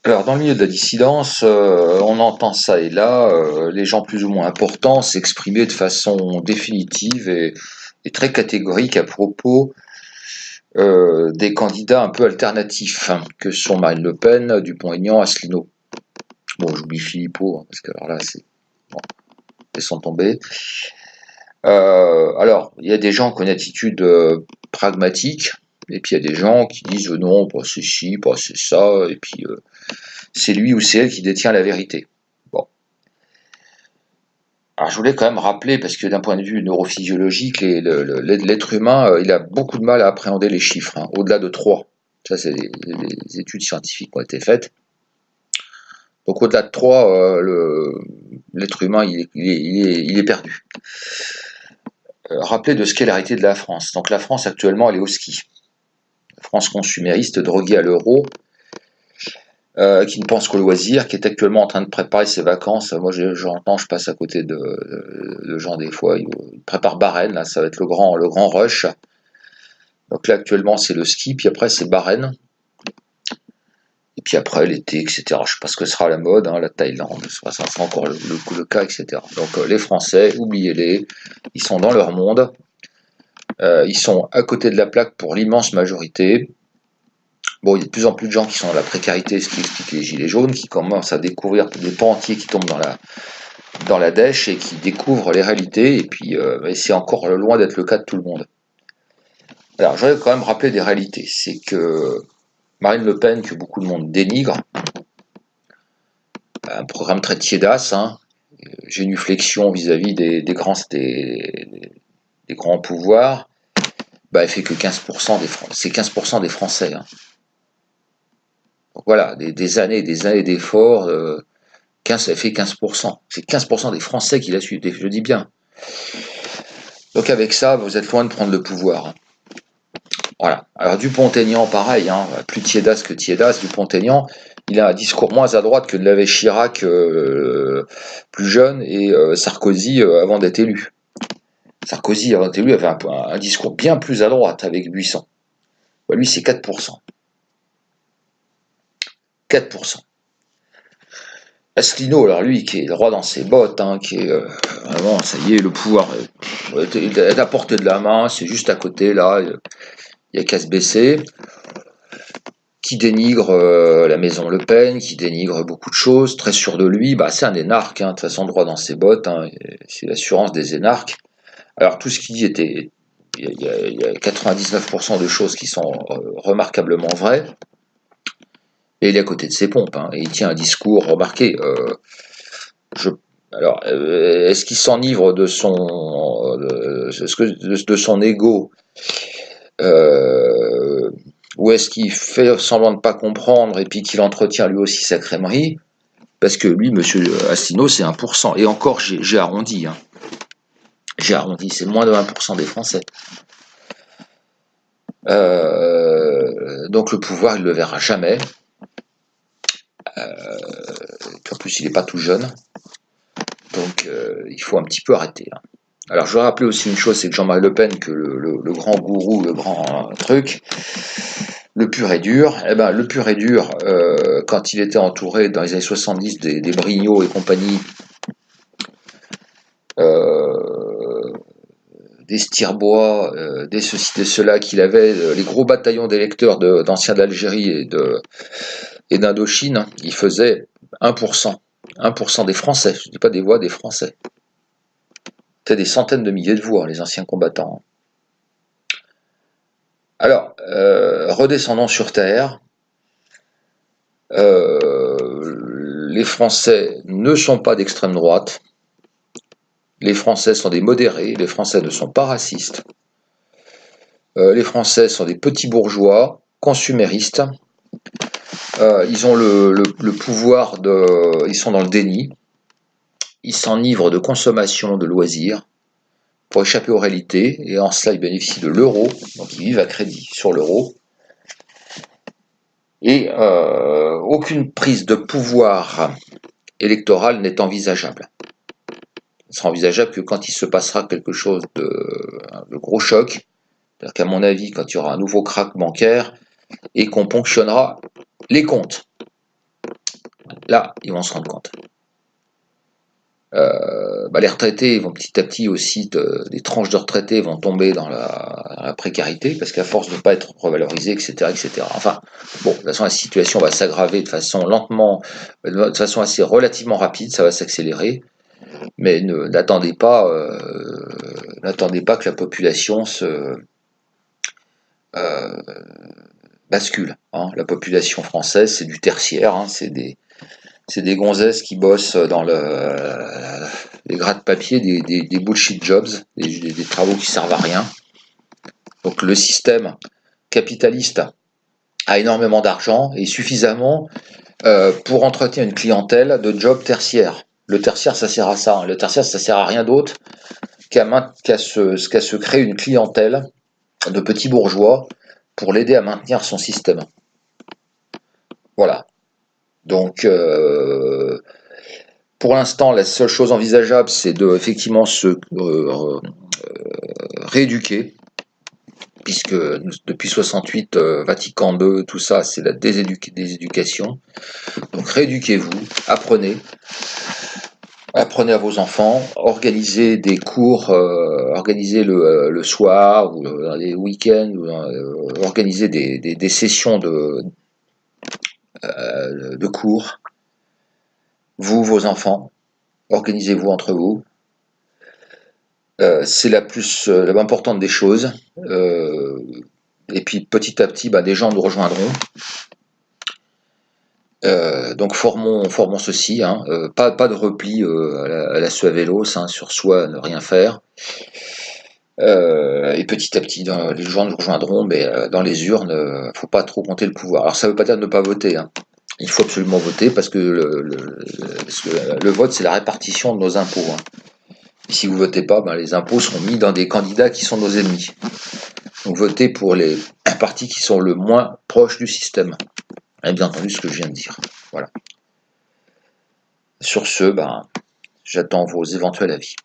Alors, dans le milieu de la dissidence, on entend ça et là, les gens plus ou moins importants s'exprimer de façon définitive et très catégorique à propos des candidats un peu alternatifs, hein, que sont Marine Le Pen, Dupont-Aignan, Asselineau. Bon, j'oublie Philippot, hein, parce que alors là, c'est bon, laissons tomber. Alors, il y a des gens qui ont une attitude pragmatique, et puis il y a des gens qui disent non, bah, c'est ci, bah, c'est ça, et puis c'est lui ou c'est elle qui détient la vérité. Bon. Alors je voulais quand même rappeler, parce que d'un point de vue neurophysiologique, l'être humain, il a beaucoup de mal à appréhender les chiffres, hein, au-delà de 3. Ça, c'est des études scientifiques qui ont été faites. Donc au-delà de 3, l'être humain, il est perdu. Rappelez de ce qu'est l'hérité de la France. Donc la France, actuellement, elle est au ski. France consumériste, droguée à l'euro, qui ne pense qu'au loisir, qui est actuellement en train de préparer ses vacances. Moi, j'entends, je passe à côté de gens des fois, ils préparent Bahreïn, là, ça va être le grand rush. Donc là, actuellement, c'est le ski, puis après, c'est Bahreïn. Et puis après, l'été, etc. Je sais pas ce que sera la mode, hein, la Thaïlande, ça sera encore le cas, etc. Donc les Français, oubliez-les, ils sont dans leur monde, ils sont à côté de la plaque pour l'immense majorité. Bon, il y a de plus en plus de gens qui sont dans la précarité, ce qui explique les gilets jaunes, qui commencent à découvrir des pans entiers qui tombent dans la dèche et qui découvrent les réalités, et puis c'est encore loin d'être le cas de tout le monde. Alors, je voudrais quand même rappeler des réalités. C'est que Marine Le Pen, que beaucoup de monde dénigre, un programme très tiédasse, hein, génuflexion vis-à-vis des grands pouvoirs, bah, elle fait que 15% c'est 15% des Français. Hein. Donc voilà, des années et des années d'efforts, 15, elle fait 15%. C'est 15% des Français qui la suivent, je le dis bien. Donc avec ça, vous êtes loin de prendre le pouvoir. Hein. Voilà. Alors Dupont-Aignan, pareil, hein, plus tiédasse que tiédasse, Dupont-Aignan, il a un discours moins à droite que ne l'avait Chirac plus jeune et Sarkozy avant d'être élu. Sarkozy, avant d'être élu, avait un discours bien plus à droite avec Buisson. Bah, lui, c'est 4%. 4%. Asselineau, alors lui, qui est le roi dans ses bottes, hein, qui est vraiment, ça y est, le pouvoir est à la portée de la main, c'est juste à côté, là, il n'y a qu'à se baisser. Qui dénigre la maison Le Pen, qui dénigre beaucoup de choses, très sûr de lui, bah c'est un énarque, hein, de toute façon, droit dans ses bottes, hein, c'est l'assurance des énarques. Alors tout ce qu'il dit était, il y a 99% de choses qui sont remarquablement vraies, et il est à côté de ses pompes, hein, et il tient un discours remarqué. Je, alors, est-ce qu'il s'enivre de de son ego, ou est-ce qu'il fait semblant de ne pas comprendre et puis qu'il entretient lui aussi sa crèmerie? Parce que lui, monsieur Asselineau, c'est 1%. Et encore, j'ai arrondi. Hein. J'ai arrondi, c'est moins de 1% des Français. Donc le pouvoir, il ne le verra jamais. En plus, il n'est pas tout jeune. Donc il faut un petit peu arrêter. Hein. Alors je veux rappeler aussi une chose, c'est que Jean-Marie Le Pen, que le grand gourou, le grand truc, le pur et dur, eh ben, le pur et dur, quand il était entouré dans les années 70 des Brignot et compagnie, des Stirbois, des ceci, des cela, qu'il avait les gros bataillons d'électeurs d'anciens d'Algérie et d'Indochine, il faisait 1%. 1% des Français, je ne dis pas des voix, des Français. C'était des centaines de milliers de voix, les anciens combattants. Alors, redescendons sur Terre. Les Français ne sont pas d'extrême droite. Les Français sont des modérés. Les Français ne sont pas racistes. Les Français sont des petits bourgeois, consuméristes. Ils ont le pouvoir ils sont dans le déni. Ils s'enivrent de consommation, de loisirs, pour échapper aux réalités. Et en cela, ils bénéficient de l'euro. Donc, ils vivent à crédit sur l'euro. Et aucune prise de pouvoir électoral n'est envisageable. Ce sera envisageable que quand il se passera quelque chose de gros choc, c'est-à-dire qu'à mon avis, quand il y aura un nouveau krach bancaire et qu'on ponctionnera les comptes. là, ils vont se rendre compte. Les retraités vont petit à petit aussi, des tranches de retraités vont tomber dans la précarité, parce qu'à force de ne pas être revalorisés, etc., etc. Enfin, bon, de toute façon, la situation va s'aggraver de façon lentement, de façon assez relativement rapide, ça va s'accélérer, mais n'attendez pas que la population bascule. Hein. La population française, c'est du tertiaire, hein, c'est des gonzesses qui bossent dans les gratte-papier, des bullshit jobs, des travaux qui servent à rien. Donc le système capitaliste a énormément d'argent et suffisamment pour entretenir une clientèle de jobs tertiaires. Le tertiaire, ça sert à ça. Hein. Le tertiaire, ça sert à rien d'autre qu'à se créer une clientèle de petits bourgeois pour l'aider à maintenir son système. Voilà. Donc, pour l'instant, la seule chose envisageable, c'est de effectivement se rééduquer, puisque depuis 68, Vatican II, tout ça, c'est la déséducation. Donc rééduquez-vous, apprenez à vos enfants, organisez des cours, organisez le soir ou les week-ends, organisez des sessions de cours. Vous, vos enfants, organisez-vous entre vous. C'est la plus importante des choses. Et puis petit à petit, des gens nous rejoindront. Donc formons ceci, hein, pas de repli à la Suavelos, hein, sur soi, ne rien faire. Et petit à petit, les gens nous rejoindront, mais dans les urnes, faut pas trop compter le pouvoir. Alors ça veut pas dire ne pas voter, hein. Il faut absolument voter parce que le vote, c'est la répartition de nos impôts. Hein. Et si vous votez pas, les impôts seront mis dans des candidats qui sont nos ennemis. Donc votez pour les partis qui sont le moins proches du système. Et bien entendu ce que je viens de dire. Voilà. Sur ce, j'attends vos éventuels avis.